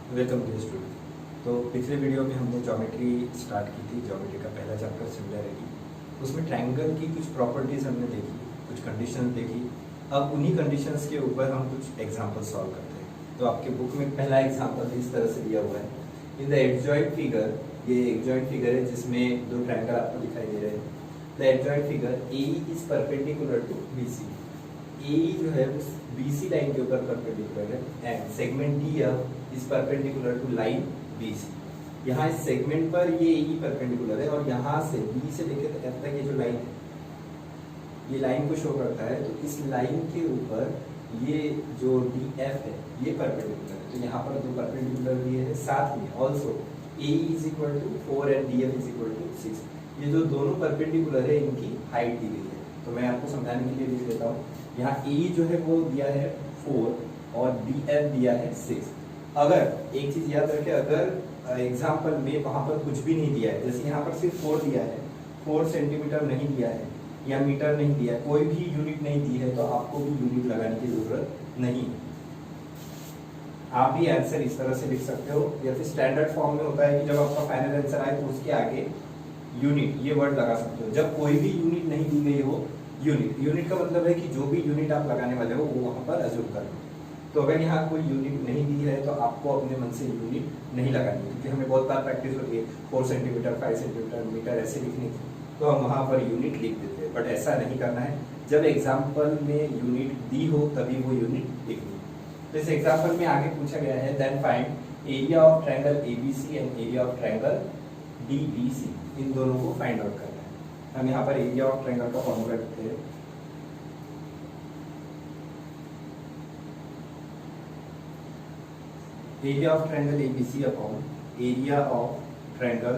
Welcome to student. तो पिछले video में हमने ज्योमेट्री स्टार्ट की थी। ज्योमेट्री का पहला चैप्टर सिमिलैरिटी, उसमें ट्रायंगल की कुछ प्रॉपर्टीज हमने देखी, कुछ कंडीशंस देखी। अब उन्हीं कंडीशंस के ऊपर हम कुछ एग्जांपल सॉल्व करते हैं। तो आपके बुक में पहला एग्जांपल इस तरह से दिया हुआ है। इन द एडजॉइंट फिगर, ये एडजॉइंट फिगर है जिसमें दो ट्रायंगल आपको दिखाई दे रहे हैं। The adjoint figure A is perpendicular to B C. A जो है उस BC लाइन के ऊपर परपेंडिकुलर है and segment DF is perpendicular to line BC। यहाँ इस सेगमेंट पर ये E परपेंडिकुलर है और यहाँ से B से लेकर F तक ये जो लाइन है, ये लाइन को शो करता है। तो इस लाइन के ऊपर ये जो DF है ये परपेंडिकुलर है। तो यहाँ पर दो परपेंडिकुलर दिए हैं, साथ में also AE is equal to 4 and DF is equal to 6। ये जो दोनों परपेंडिकुलर है इनकी हाइट दी गई है। तो मैं आपको समझाने के लिए लिख देता हूँ। यहाँ ए जो है वो दिया है 4 और DF दिया है 6। अगर एक चीज याद रखें, अगर एग्जाम्पल में वहां पर कुछ भी नहीं दिया है, जैसे यहाँ पर सिर्फ 4 दिया है, 4 सेंटीमीटर नहीं दिया है या मीटर नहीं दिया है, कोई भी यूनिट नहीं दी है, तो आपको भी यूनिट लगाने की जरूरत नहीं है। आप भी आंसर इस तरह से लिख सकते हो, या फिर स्टैंडर्ड फॉर्म में होता है कि जब आपका फाइनल आंसर आए तो उसके आगे यूनिट ये वर्ड लगा सकते हो। जब कोई भी यूनिट नहीं दी गई हो, यूनिट का मतलब है कि जो भी यूनिट आप लगाने वाले हो वो वहां पर अज्यूम कर लो। तो अगर यहाँ कोई यूनिट नहीं दी है तो आपको अपने मन से यूनिट नहीं लगानी है, क्योंकि हमें बहुत बार प्रैक्टिस होती है 4 सेंटीमीटर, 5 सेंटीमीटर, मीटर ऐसे लिखने की, तो हम वहां पर यूनिट लिख देते हैं। बट ऐसा नहीं करना है। जब एग्जाम्पल में यूनिट दी हो तभी वो यूनिट लिखनी है। तो इस एग्जाम्पल में आगे पूछा गया है, then find area of triangle ABC and area of triangle DBC। इन दोनों को फाइंड आउट करना है। हम यहाँ पर एरिया ऑफ ट्रायंगल का फॉर्मूला लिखते हैं। Area of triangle ABC upon area of triangle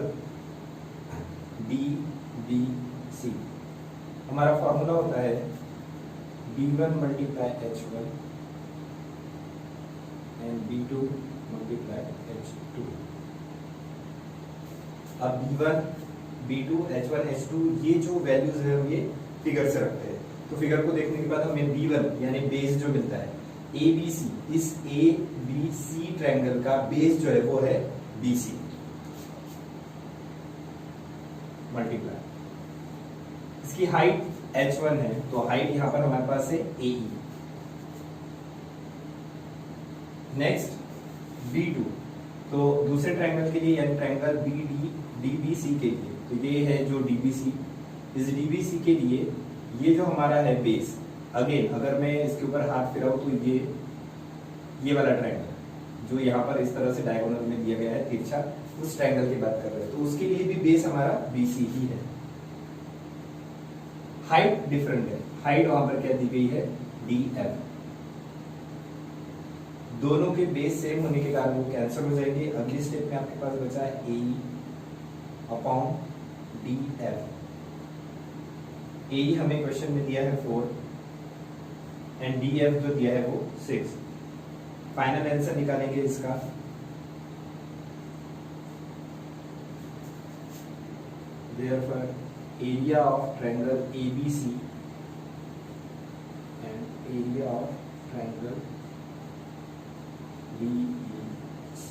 DBC। हमारा फॉर्मूला होता है B1 multiply H1 and B2 multiply H2। अब B1, B2, H1, H2 ये जो वैल्यूज है ये फिगर से रखते हैं। तो फिगर को देखने के बाद हमें B1 यानी बेस जो मिलता है, ABC, इस ABC ट्रायंगल का बेस जो है वो है BC मल्टीप्लाई इसकी हाइट H1 है, तो हाइट यहां पर हमारे पास है AE। नेक्स्ट B2, तो दूसरे ट्रायंगल के लिए यानी ट्रायंगल DBC के लिए, तो ये है जो DBC, इस DBC के लिए ये जो हमारा है बेस, अगेन अगर मैं इसके ऊपर हाथ फिराऊं तो ये वाला ट्रायंगल जो यहाँ पर इस तरह से डायगोनल में दिया गया है तिरछा, उस ट्रायंगल की बात कर रहे हैं, तो उसके लिए भी बेस हमारा BC ही है। हाइट डिफरेंट है, हाइट वहां पर क्या दी गई है DF। दोनों के बेस सेम होने के कारण वो कैंसिल हो जाएंगे। अगले स्टेप में आपके पास बचा है AE अपॉन DF। AE हमें क्वेश्चन में दिया है 4 एंड DF जो दिया है वो 6। फाइनल आंसर निकालेंगे इसका। Therefore, area of triangle ABC and area of triangle DEC।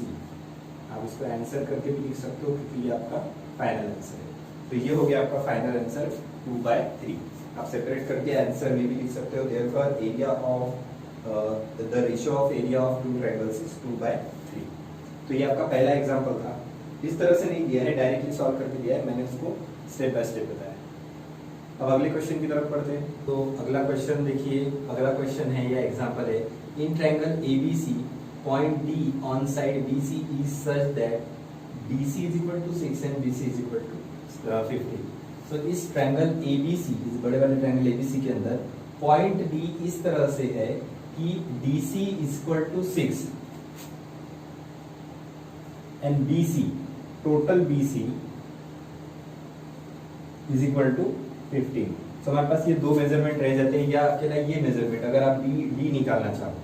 आप इसको आंसर करके भी लिख सकते हो क्योंकि ये आपका फाइनल आंसर है। तो ये हो गया आपका फाइनल आंसर 2/3। आप सेपरेट करके आंसर में भी लिख सकते हो। Therefore, area of the ratio of area of two triangles is 2/3। तो ये आपका पहला एग्जांपल था। इस तरह से नहीं दिया है, डायरेक्टली सॉल्व करके दिया है, मैंने उसको स्टेप बाय स्टेप बताया। अब अगले क्वेश्चन की तरफ पढ़ते हैं। तो अगला क्वेश्चन देखिए, अगला क्वेश्चन है या एग्जांपल है, in triangle ABC point D on side BC is such that DC is equal to 6 and BC is equal to 50। तो इस ट्रायंगल ABC, इस बड़े वाले ट्रायंगल ABC के अंदर पॉइंट D इस तरह से है कि DC is equal to 6 and BC, total BC is equal to 15। तो हमारे पास ये दो मेजरमेंट रह जाते हैं, या अकेला ये मेजरमेंट अगर आप D निकालना चाहो,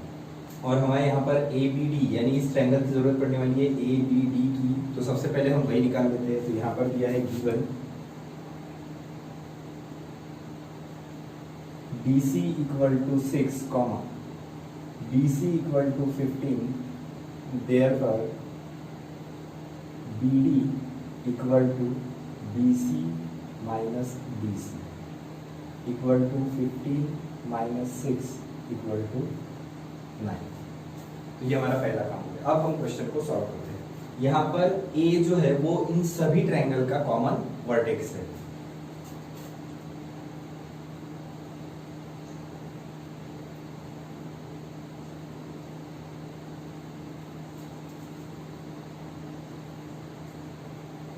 और हमारे यहाँ पर ABD यानी इस ट्रायंगल की जरूरत पड़ने वाली है ABD की, तो सबसे पहले हम वही निकाल लेते हैं। तो यहाँ पर दिया है given BC equal to 6, BC equal to 15, therefore B D equal to B C minus D C equal to 15 minus 6 equal to 9। तो ये हमारा पहला काम हो गया। अब हम क्वेश्चन को सॉल्व करते हैं। यहाँ पर ए जो है वो इन सभी ट्रायंगल का कॉमन वर्टेक्स है।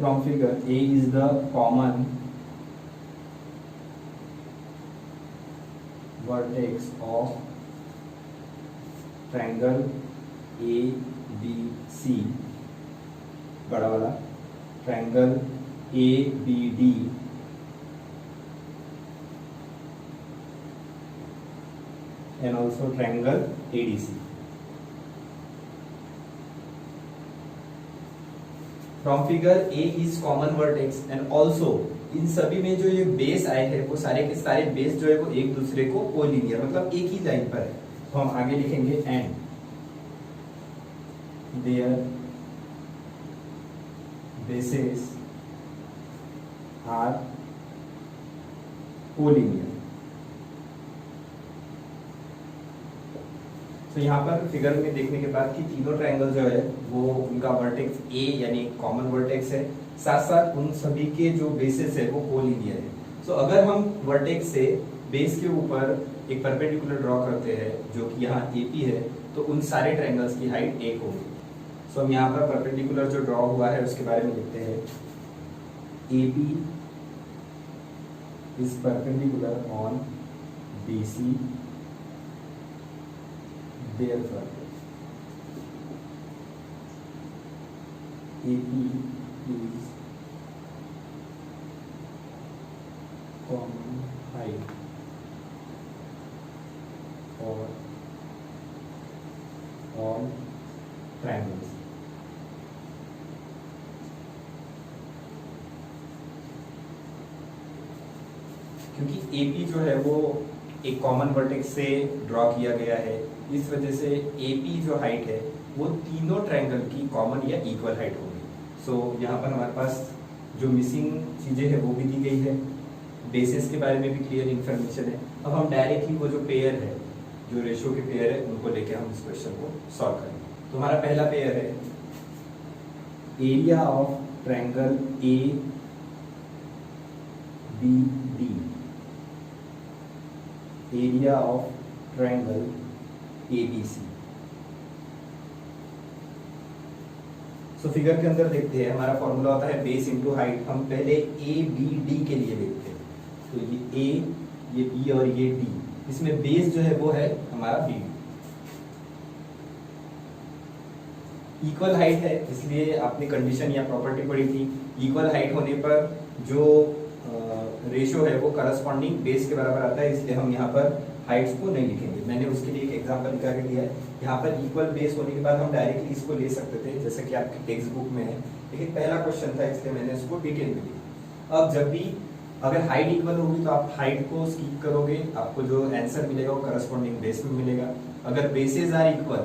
From figure, A is the common vertex of triangle ABC, बड़ा वाला triangle ABD and also triangle ADC. From figure A is common vertex and also in सभी में जो ये बेस आए हैं वो सारे के सारे बेस जो है वो एक दूसरे को कोलिनियर मतलब एक ही लाइन पर है। तो हम आगे लिखेंगे and their bases are collinear. तो यहाँ पर फिगर में देखने के बाद कि तीनों ट्रायंगल जो है वो उनका वर्टेक्स ए यानी कॉमन वर्टेक्स है, साथ साथ उन सभी के जो बेसिस है वो कोलिनियर है। सो अगर हम वर्टेक्स से बेस के ऊपर एक परपेंडिकुलर ड्रॉ करते हैं जो कि यहाँ एपी है, तो उन सारे ट्रायंगल्स की हाइट एक होगी। सो हम यहाँ पर परपेंडिकुलर जो ड्रॉ हुआ है उसके बारे में लिखते हैं AP is perpendicular on BC therefore AP is common height for all triangles। क्योंकि AP जो है वो एक कॉमन वर्टेक्स से ड्रॉ किया गया है, इस वजह से AP जो हाइट है वो तीनों ट्रायंगल की कॉमन या इक्वल हाइट होगी। सो यहाँ पर हमारे पास जो मिसिंग चीजें हैं वो भी दी गई है, बेसिस के बारे में भी क्लियर इंफॉर्मेशन है। अब हम डायरेक्टली वो जो पेयर है, जो रेशियो के पेयर है, उनको लेके हम इस क्वेश्चन को सॉल्व करेंगे। तो हमारा पहला पेयर है area of triangle A B D, area of triangle ABC। So figure के अंदर देखते हैं हमारा फॉर्मूला होता है बेस इंटू हाइट। हम पहले ABD के लिए देखते हैं, तो ये A, ये B और ये D, इसमें बेस जो है वो है हमारा BD। इक्वल हाइट है इसलिए आपने कंडीशन या प्रॉपर्टी पढ़ी थी, इक्वल हाइट होने पर जो रेशियो है वो करस्पॉन्डिंग बेस के बराबर आता है, इसलिए हम यहाँ पर हाइट्स को नहीं लिखेंगे। मैंने उसके लिए एक एग्जांपल निकाल के दिया है। यहाँ पर इक्वल बेस होने के बाद हम डायरेक्टली इसको ले सकते थे जैसे कि आपकी टेक्स्ट बुक में है, लेकिन पहला क्वेश्चन था इसलिए मैंने इसको डिटेल में लिखा। अब जब भी अगर हाइट इक्वल होगी तो आप हाइट को स्किप करोगे, आपको जो आंसर मिलेगा वो करस्पॉन्डिंग बेस में मिलेगा। अगर बेसेस आर इक्वल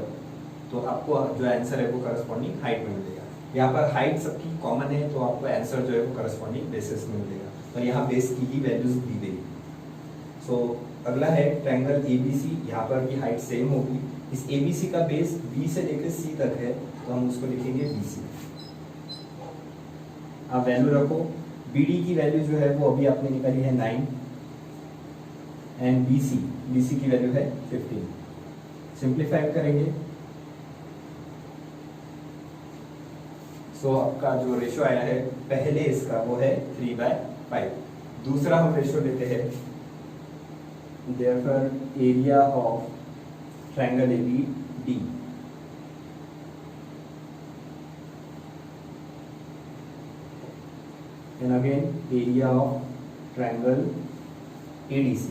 तो आपको जो आंसर है वो करस्पॉन्डिंग हाइट में मिलेगा। यहाँ पर हाइट सबकी कॉमन है तो आपको आंसर जो है वो करस्पॉन्डिंग बेसिस में मिलेगा, और यहाँ बेस की ही वैल्यूज दी गई। सो अगला है ट्रायंगल ABC, यहाँ पर भी हाइट सेम होगी। इस ABC का बेस B से लेकर C तक है तो हम उसको लिखेंगे BC। आप वैल्यू रखो, BD की वैल्यू जो है वो अभी आपने निकाली है 9 एंड BC की वैल्यू है 15। सिंप्लीफाई करेंगे सो आपका जो रेशियो आया है पहले इसका वो है 3/5। दूसरा हम रेशियो लेते हैं therefore area of triangle ABD and again area of triangle ADC।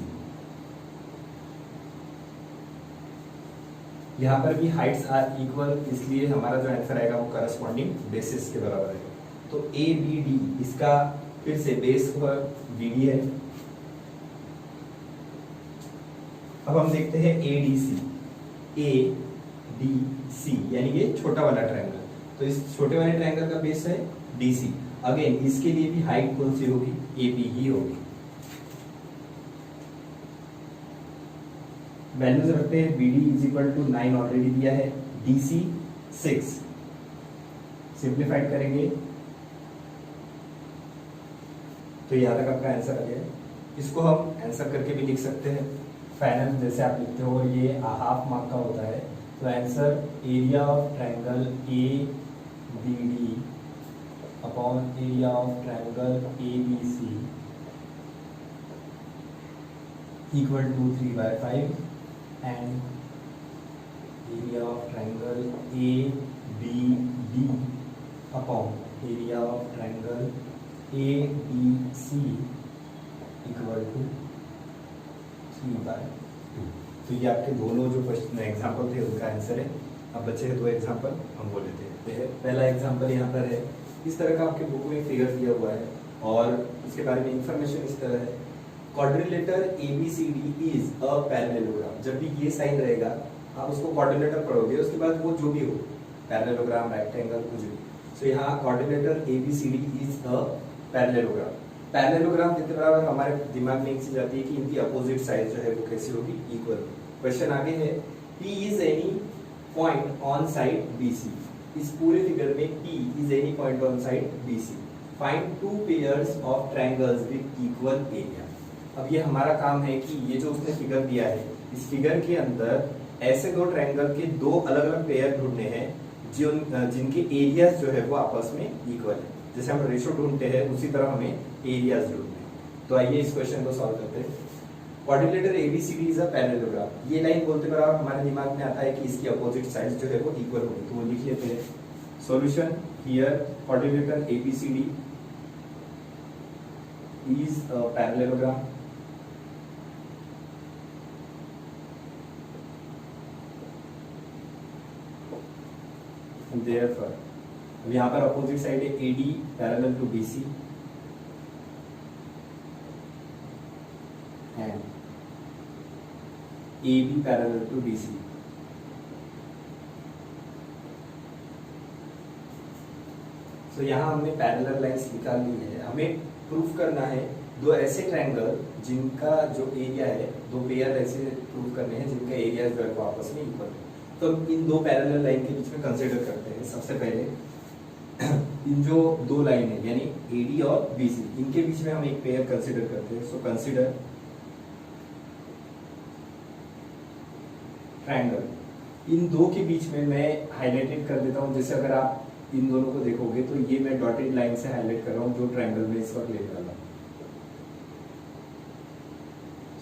यहाँ पर भी हाइट्स आर इक्वल, इसलिए हमारा जो आंसर आएगा वो करस्पॉन्डिंग बेसिस के बराबर है। तो ABD इसका फिर से बेस पर BD है। अब हम देखते हैं ADC यानी ये छोटा वाला ट्रायंगल। तो तो इस छोटे वाले ट्रायंगल का बेस है DC। अगेन इसके लिए भी हाइट कौन सी होगी, AP ही होगी। वैल्यूज रखते हैं, BD is equal to 9 already दिया है, DC 6। सिंप्लीफाइड करेंगे तो यहाँ तक आपका आंसर आ गया। इसको हम आंसर करके भी लिख सकते हैं, फाइनल जैसे आप लिखते हो, ये हाफ मार्क का होता है। तो answer area of triangle ABD upon area of triangle ABC equal to 3/5 and area of triangle ABD upon area of triangle ABC equal to 3/2। तो ये आपके दोनों जो क्वेश्चन एग्जाम्पल थे उनका आंसर है। अब बचे हैं 2 एग्जाम्पल, हम वो लेते हैं। पहला एग्जाम्पल यहाँ पर है, इस तरह का आपके बुक में फिगर दिया हुआ है और उसके बारे में इंफॉर्मेशन इस तरह है, quadrilateral ABCD is a parallelogram. जब भी ये साइन रहेगा आप उसको क्वाड्रिलेटर पढ़ोगे, उसके बाद वो जो भी हो, पैरेललोग्राम, रेक्टेंगल, कुछ भी। सो यहाँ quadrilateral ABCD is a parallelogram. Parallelogram जितने बराबर हमारे दिमाग में एक चीज आती है कि इनकी अपोजिट साइड जो है वो कैसी होगी, इक्वल। क्वेश्चन आगे है, P is any point on side BC। इस पूरे फिगर में P is any point on side BC। Find 2 pairs of triangles with equal area. अब ये हमारा काम है कि ये जो उसने फिगर दिया है, इस फिगर के अंदर ऐसे 2 ट्रायंगल के 2 अलग अलग पेयर ढूंढने हैं जिनके एरियाज जो है वो आपस में इक्वल है। जैसे हम रेशो ढूंढते हैं उसी तरह हमें एरियाज ढूंढने हैं। तो आइए इस क्वेश्चन को सॉल्व करते हैं। Quadrilateral ABCD is a parallelogram. ये लाइन बोलते बराबर हमारे दिमाग में आता है कि इसकी अपोजिट साइड्स जो है वो इक्वल होगी, तो वो लिख लेते हैं। Solution here, quadrilateral ABCD is a parallelogram. Therefore, अब यहाँ पर अपोजिट साइड है AD parallel to BC and AB parallel to BC। So यहाँ हमने पैरेलल लाइंस निकाल ली है। हमें प्रूफ करना है 2 ऐसे ट्रायंगल जिनका जो एरिया है, 2 पेयर ऐसे प्रूफ करने हैं जिनका एरिया जो है वो आपस में इक्वल है। तो इन 2 पैरेलल लाइन के बीच में कंसीडर करते हैं। सबसे पहले इन जो 2 लाइन है यानी AD और BC, इनके बीच में हम एक पेयर कंसीडर करते हैं। So consider triangle. इन 2 के बीच में मैं हाईलाइटेड कर देता हूं। जैसे अगर आप इन दोनों को देखोगे तो ये मैं डॉटेड लाइन से हाईलाइट कर रहा हूं जो ट्रायंगल में इस वक्त ले रहा हूं।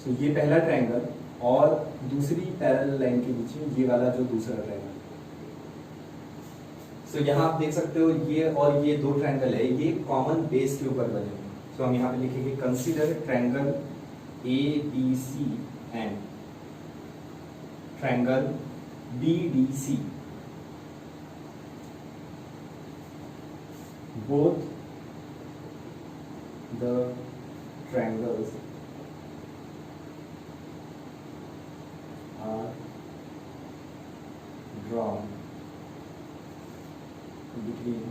सो ये पहला ट्रायंगल और दूसरी पैरेलल लाइन के बीच में ये वाला जो दूसरा ट्रायंगल। सो यहाँ आप देख सकते हो ये और ये 2 ट्रायंगल है, ये कॉमन बेस के ऊपर बने हुए। सो हम यहाँ पे लिखेंगे consider triangle ABC and triangle BDC, both the triangles are drawn between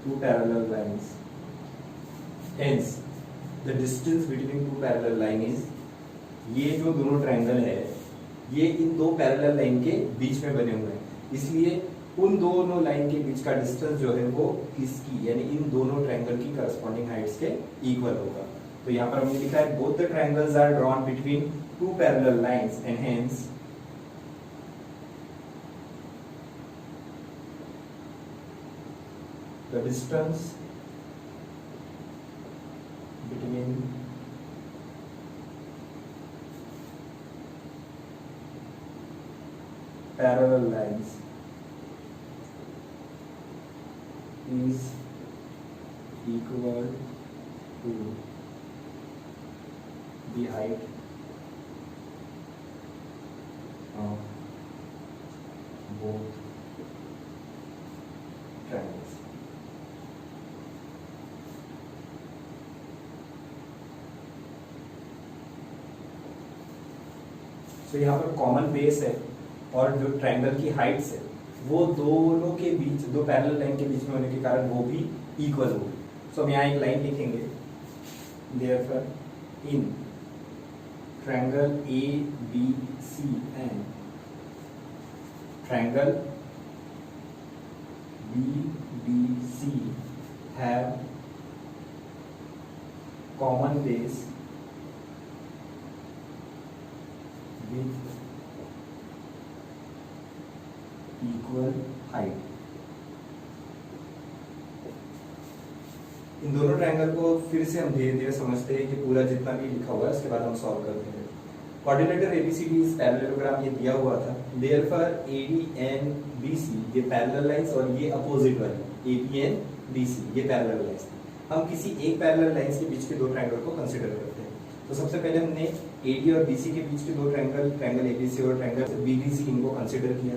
2 parallel lines. Hence, the distance between 2 parallel line is, ये जो दोनों ट्रायंगल है ये इन 2 पैरेलल लाइन के बीच में बने हुए हैं, इसलिए उन दोनों लाइन के बीच का डिस्टेंस जो है वो इसकी यानी इन दोनों ट्रायंगल की करस्पॉन्डिंग हाइट्स के इक्वल होगा। तो यहाँ पर हमने लिखा है both the triangles are drawn between 2 parallel lines and hence the distance between parallel lines is equal to the height of both triangles. तो यहाँ पर कॉमन बेस है और जो ट्रायंगल की हाइट्स है वो दोनों के बीच, दो पैरेलल लाइन के बीच में होने के कारण वो भी इक्वल होगी। सो हम यहाँ एक लाइन लिखेंगे, therefore in triangle A B C and triangle B B C have common base with equal height। इन दोनों ट्रायंगल को फिर से हम धीरे धीरे समझते हैं कि पूरा जितना भी लिखा हुआ है उसके बाद हम सॉल्व करते हैं। कोऑर्डिनेटर एबीसीडी इस पैरेललोग्राम ये दिया हुआ था, देयरफॉर एडी एंड बीसी ये पैरेलल लाइंस और ये अपोजिट वाली एबी एंड बीसी ये पैरेलल लाइंस। हम किसी एक पैरेलल लाइंस के बीच के दो ट्रायंगल को कंसीडर करते हैं। तो सबसे पहले हमने एडी और बीसी के बीच के दो ट्रायंगल, ट्रायंगल एबीसी और ट्रायंगल बीडीसी, इनको कंसीडर किया।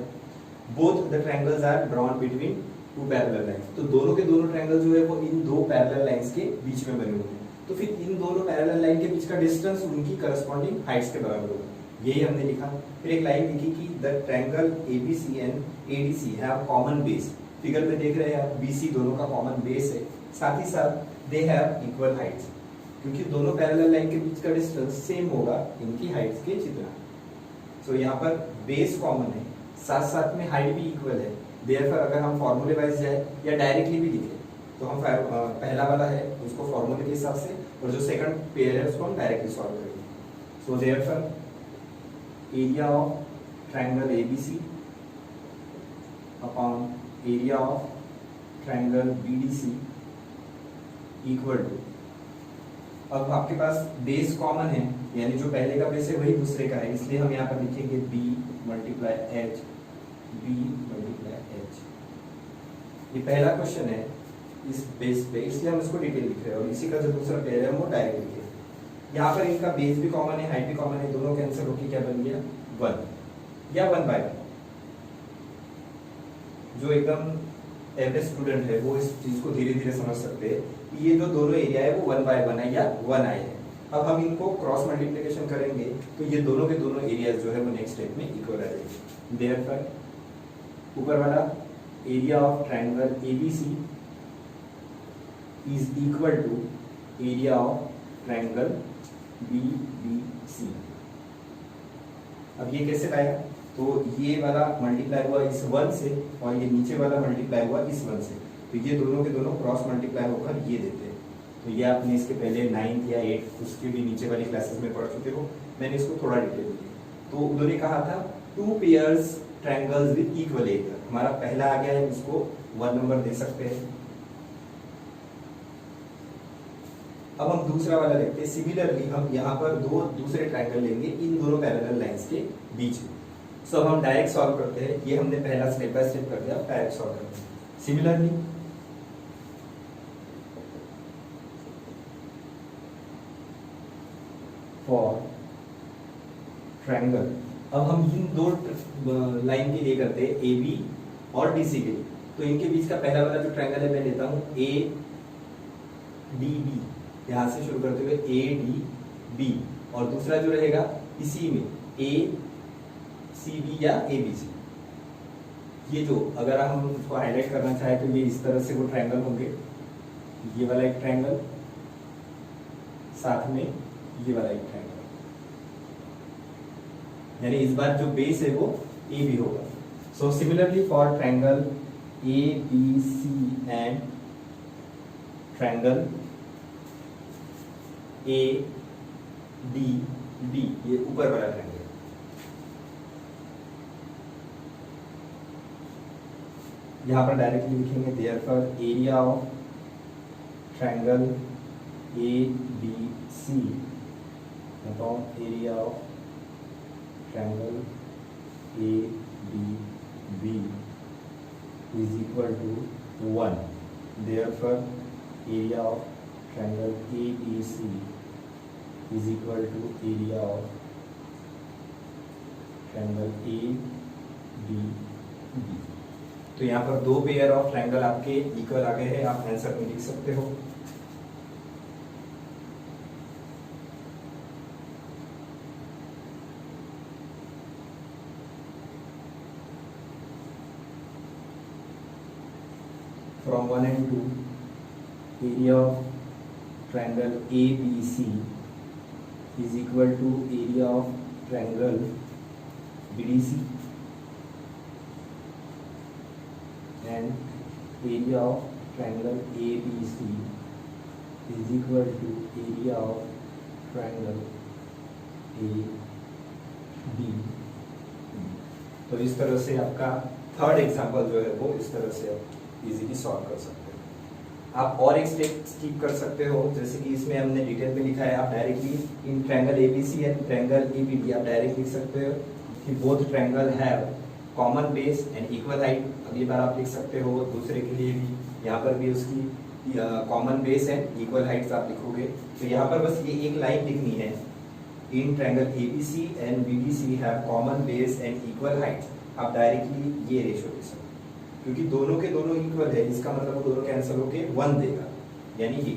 Both the triangles are drawn between two parallel lines. तो दोनों के दोनों ट्रायंगल जो है वो इन दो पैरेलल लाइंस के बीच में बने हुए हैं। तो फिर इन दोनों पैरेलल लाइन के बीच का डिस्टेंस उनकी करस्पॉन्डिंग हाइट्स के बराबर होगा, यही हमने लिखा। फिर एक लाइन लिखी कि the triangle ABC and ADC have common base. Figure में देख रहे हैं आप, बीसी दोनों का कॉमन बेस है, साथ ही साथ दे हैव इक्वल हाइट्स, क्योंकि दोनों पैरेलल लाइन के बीच का डिस्टेंस सेम होगा इनकी हाइट्स के जितना। सो यहाँ पर बेस कॉमन है, साथ साथ में हाइट भी इक्वल है। देयरफॉर अगर हम फॉर्मूले वाइज जाए या डायरेक्टली भी लिखे तो हम पहला वाला है उसको फॉर्मूले के हिसाब से, और जो सेकंड पेयर है उसको हम डायरेक्टली सॉल्व करेंगे। So therefore area of triangle ABC upon area of triangle BDC equal to, अब आपके पास बेस कॉमन है, यानी जो पहले का बेस है वही दूसरे का है, इसलिए हम यहाँ पर लिखेंगे b multiply h, b multiply h। ये पहला क्वेश्चन है इस बेस पे, इसलिए हम इसको डिटेल लिख रहे हैं, और इसी का जो दूसरा पेयर है वो डायरेक्ट लिखे। यहाँ पर इनका बेस भी कॉमन है, हाइट भी कॉमन है, दोनों कैंसिल होकर क्या बन गया 1 या 1/1। जो एकदम एवरेज स्टूडेंट है वो इस चीज को धीरे धीरे समझ सकते हैं, ये जो दोनों एरिया है वो 1/1 है या 1 आई है। अब हम इनको क्रॉस मल्टीप्लिकेशन करेंगे तो ये दोनों के दोनों एरियाज जो है वो नेक्स्ट स्टेप में इक्वल आ जाएंगे। देयरफॉर ऊपर वाला area of triangle ABC is equal to area of triangle BBC. अब ये कैसे पाएगा, तो ये वाला मल्टीप्लाई हुआ इस 1 से और ये नीचे वाला मल्टीप्लाई हुआ इस 1 से, तो ये दोनों के दोनों क्रॉस मल्टीप्लाई होकर ये देते हैं। तो ये आपने इसके पहले 9th या 8th उसके भी नीचे वाली क्लासेस में पढ़ चुके हो, मैंने इसको थोड़ा डिटेल दिया। तो उन्होंने कहा था 2 pairs triangles with equal area, हमारा पहला आ गया है, उसको 1 नंबर दे सकते हैं। अब हम दूसरा वाला देखते हैं। सिमिलरली हम यहाँ पर दो दूसरे ट्रायंगल लेंगे इन दोनों पैरेलल लाइंस के बीच में। सो हम डायरेक्ट सॉल्व करते हैं, ये हमने पहला स्टेप बाय स्टेप कर दिया, डायरेक्ट सॉल्व करते हैं। सिमिलरली फॉर ट्रायंगल, अब हम इन दो लाइन के लिए करते हैं ए बी और डी सी के लिए। तो इनके बीच का पहला वाला जो ट्रायंगल है मैं लेता हूं ए डी बी, यहां से शुरू करते हुए ए डी बी, और दूसरा जो रहेगा इसी में ए सी बी या ए बी सी। ये जो अगर हम उसको हाईलाइट करना चाहे तो ये इस तरह से वो ट्रायंगल होंगे, ये वाला एक ट्रायंगल साथ में ये वाला एक ट्रायंगल, यानी इस बार जो बेस है वो ए बी होगा। So similarly for triangle A B C and triangle A D B, ये ऊपर वाला ट्रायंगल, यहां पर डायरेक्टली लिखेंगे therefore area of triangle A B C upon area of triangle A D B is equal to 1। Therefore area of triangle A B C is equal to area of triangle A D B. तो यहाँ पर दो pair of triangle आपके equal आ गए हैं, आप answer में लिख सकते हो। from 1 and 2, area of triangle ABC is equal to area of triangle BDC, and area of triangle ABC is equal to area of triangle AB। तो इस तरह से आपका थर्ड एग्जांपल जो है वो इस तरह से आप इजीली सॉल्व कर सकते हो। आप और एक स्टेप स्किप कर सकते हो, जैसे कि इसमें हमने डिटेल में लिखा है, आप directly in triangle ABC and triangle ABD आप डायरेक्ट लिख सकते हो कि both triangle have common base and equal height. अगली बार आप लिख सकते हो दूसरे के लिए भी, यहाँ पर भी उसकी common base and equal Heights आप लिखोगे। तो यहाँ पर बस ये एक लाइन लिखनी है, इन triangle ABC and BDC have common base and equal Heights. आप डायरेक्टली ये रेशियो लिख सकते हो, क्योंकि दोनों के दोनों इक्वल है, इसका मतलब वो दोनों कैंसिल होके 1 देगा, यानी ये।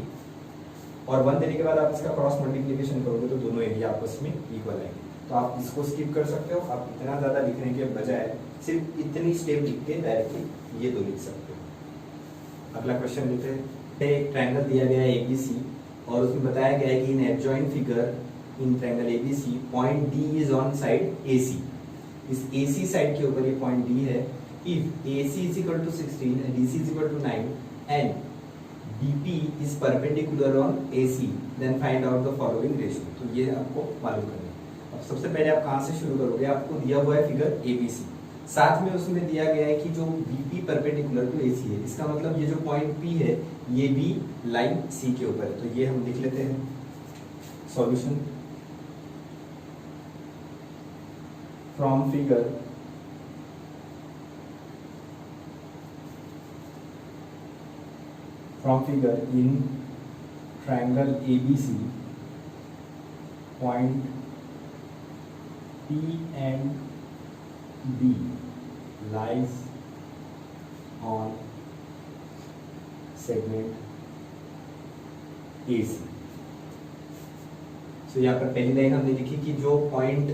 और 1 देने के बाद आप इसका क्रॉस मल्टीप्लिकेशन करोगे तो दोनों एरिया आपस में इक्वल आएंगे। तो आप इसको स्किप कर सकते हो, आप इतना ज्यादा लिखने के बजाय सिर्फ इतनी स्टेप लिख के डायरेक्टली ये दो लिख सकते हो। अगला क्वेश्चन लेते हैं। एक ट्रायंगल दिया गया है एबीसी और उसमें बताया गया है कि in adjoint figure in triangle ABC point D is on side AC. इस एसी साइड के ऊपर ये पॉइंट डी है। If AC is equal to 16 and DC is equal to 9 and BP is perpendicular on AC, then find out the following ratio। तो ये आपको मालूम करना है। अब सबसे पहले आप कहाँ से शुरू करोगे? आपको दिया हुआ है फिगर ABC, साथ में उसमें दिया गया है कि जो BP परपेंडिकुलर टू AC है, इसका मतलब ये जो पॉइंट P है ये भी लाइन C के ऊपर है। तो ये हम लिख लेते हैं solution from figure in triangle ABC point P and B lies on segment AC। तो यहाँ पर पहली लाइन हमने लिखी कि जो पॉइंट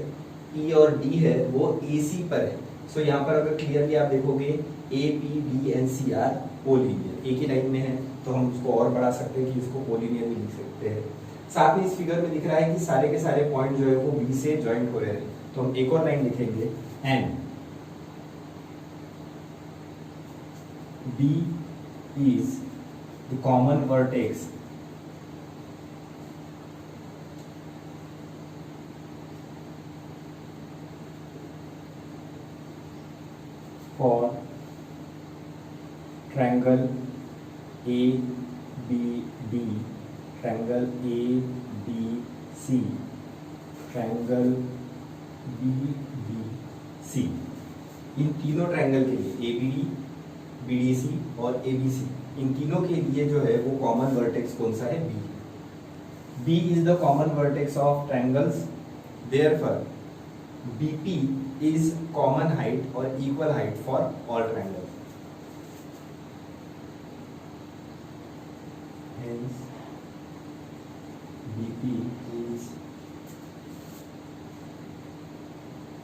E और D है वो AC पर है। सो यहाँ पर अगर क्लियरली आप देखोगे A, P, B and C are collinear, एक ही लाइन में है, तो हम उसको और बढ़ा सकते हैं कि इसको कोलिनियर भी लिख सकते हैं। साथ में इस फिगर में दिख रहा है कि सारे के सारे पॉइंट जो है वो B से ज्वाइंट हो रहे हैं, तो हम एक और लाइन लिखेंगे and B is the common vertex for triangle ABD, triangle ABC, triangle BBC। इन तीनों ट्रायंगल के लिए ABD, BDC और ABC, इन तीनों के लिए जो है वो कॉमन वर्टेक्स कौन सा है? B। B is the common vertex of triangles, therefore BP is common height or equal height for all triangles। Hence BP is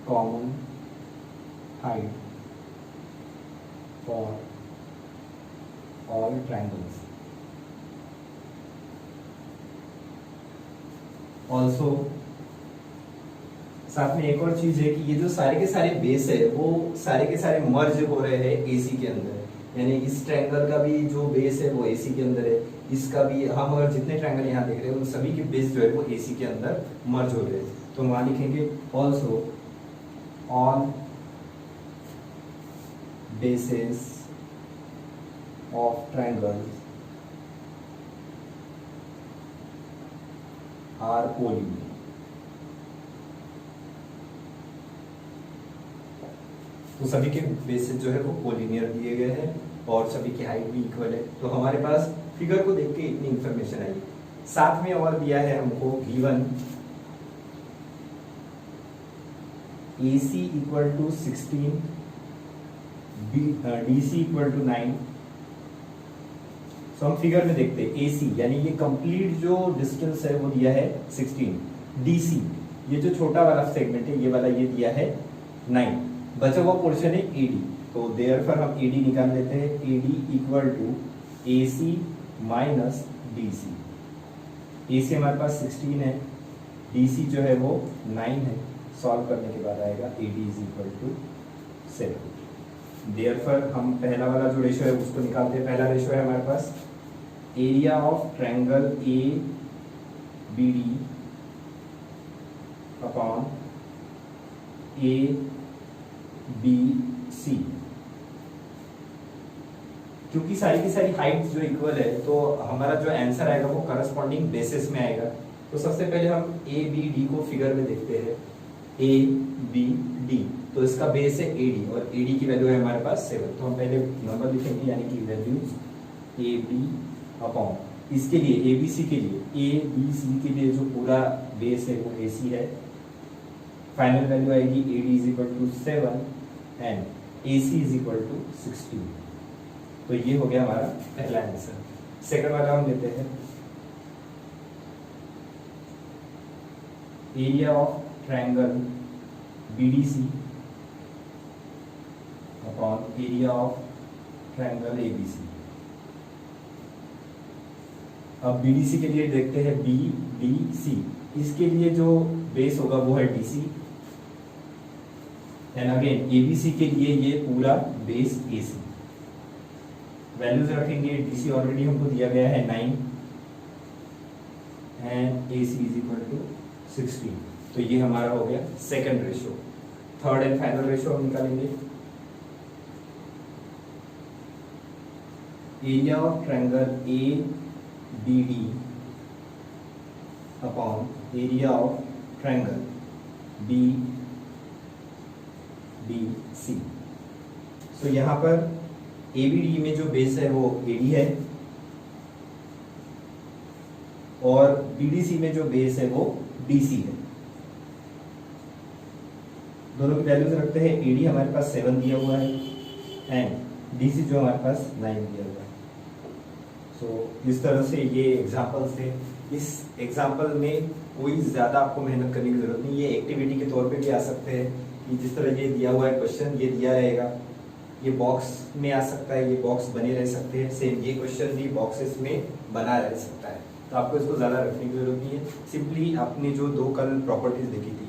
common height for all triangles। Also साथ में एक और चीज है कि ये जो सारे के सारे बेस है वो सारे के सारे मर्ज हो रहे हैं AC के अंदर, यानी इस ट्रायंगल का भी जो बेस है वो AC के अंदर है, इसका भी। हम अगर जितने ट्रायंगल यहाँ देख रहे हैं उन सभी के बेस जो है वो AC के अंदर मर्ज हो रहे हैं। तो वहां लिखेंगे also on basis of triangle are collinear. तो सभी के बेसिस जो है वो कोलिनियर दिए गए हैं और सभी की हाइट भी इक्वल है। तो हमारे पास फिगर को देख के इतनी इंफॉर्मेशन आई। साथ में और दिया है हमको given AC equal to 16, DC equal to 9। तो हम फिगर में देखते हैं AC यानी ये कंप्लीट जो डिस्टेंस है वो दिया है 16, DC ये जो छोटा वाला सेगमेंट है ये वाला ये दिया है 9, बचा हुआ पोर्शन है AD। तो देयरफॉर हम AD निकाल लेते हैं, AD equal to AC minus DC। AC हमारे पास 16 है, DC जो है वो 9 है। सॉल्व करने के बाद आएगा AD is equal to 7। Therefore हम पहला वाला जो रेशो है उसको निकालते हैं। पहला रेशो है हमारे पास area of triangle ABD upon ABC। क्योंकि सारी की सारी हाइट जो इक्वल है तो हमारा जो आंसर आएगा वो करस्पॉन्डिंग बेसिस में आएगा। तो सबसे पहले हम ABD को फिगर में देखते हैं। ABD तो इसका बेस है AD और AD की वैल्यू है हमारे पास 7। तो हम पहले नंबर लिखेंगे यानी कि वैल्यूज AB अपॉन इसके लिए ABC के लिए ABC के लिए जो पूरा बेस है वो AC है। फाइनल वैल्यू आएगी AD is equal to 7 and AC is equal to 16। तो ये हो गया हमारा पहला आंसर। सेकंड वाला हम लेते हैं area of triangle BDC upon area of triangle ABC। अब BDC के लिए देखते हैं BDC, इसके लिए जो बेस होगा वो है DC एंड अगेन ABC के लिए ये पूरा बेस AC। वैल्यूज रखेंगे, DC ऑलरेडी हमको दिया गया है 9 and AC is equal to 16। तो ये हमारा हो गया second ratio. Third and final ratio हम निकालेंगे area of triangle ABD upon area of triangle BDC। So यहाँ पर ABD में जो बेस है वो AD है और BDC में जो बेस है वो DC है। दोनों की वैल्यूज रखते हैं। AD हमारे पास 7 दिया हुआ है एंड DC जो हमारे पास 9 दिया हुआ है। सो इस तरह से ये एग्जांपल्स थे। इस एग्जाम्पल में कोई ज़्यादा आपको मेहनत करने की ज़रूरत नहीं, ये एक्टिविटी के तौर पे भी आ सकते हैं कि जिस तरह ये दिया हुआ है क्वेश्चन, ये दिया रहेगा, ये बॉक्स में आ सकता है, ये बॉक्स बने रह सकते हैं, सेम ये क्वेश्चन भी बॉक्सेस में बना रह सकता है। तो आपको इसको ज़्यादा रखने की ज़रूरत नहीं है। सिंपली आपने जो 2 कल प्रॉपर्टीज देखी थी,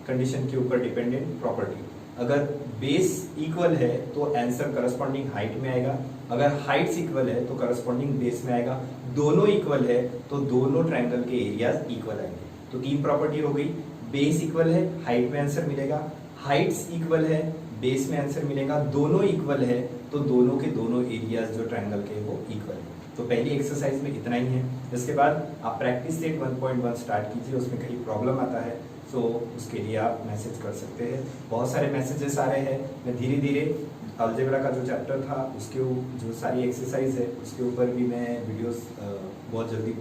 कंडीशन के ऊपर डिपेंडेंट प्रॉपर्टी, अगर बेस इक्वल है तो आंसर करस्पॉन्डिंग हाइट में आएगा, अगर हाइट्स इक्वल है तो करस्पॉन्डिंग बेस में आएगा, दोनों इक्वल है तो दोनों ट्रायंगल के एरियाज इक्वल आएंगे। तो 3 प्रॉपर्टी हो गई, बेस इक्वल है हाइट में आंसर मिलेगा, हाइट्स इक्वल है बेस में आंसर मिलेगा, दोनों इक्वल है तो दोनों के दोनों एरियाज जो ट्रायंगल के वो इक्वल है। तो पहली एक्सरसाइज में इतना ही है। इसके बाद आप प्रैक्टिस सेट 1.1 स्टार्ट कीजिए, उसमें कहीं प्रॉब्लम आता है तो उसके लिए आप मैसेज कर सकते हैं। बहुत सारे मैसेजेस आ रहे हैं, मैं धीरे धीरे अलजेब्रा का जो चैप्टर था उसके जो सारी एक्सरसाइज है उसके ऊपर भी मैं वीडियोस बहुत जल्दी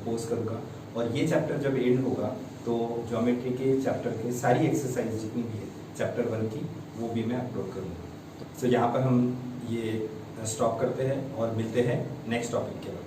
पोस्ट करूँगा और ये चैप्टर जब एंड होगा तो ज्योमेट्री के चैप्टर के सारी एक्सरसाइज जितनी भी है चैप्टर 1 की वो भी मैं अपलोड करूँगा। तो यहाँ पर हम ये स्टॉप करते हैं और मिलते हैं नेक्स्ट टॉपिक के बाद।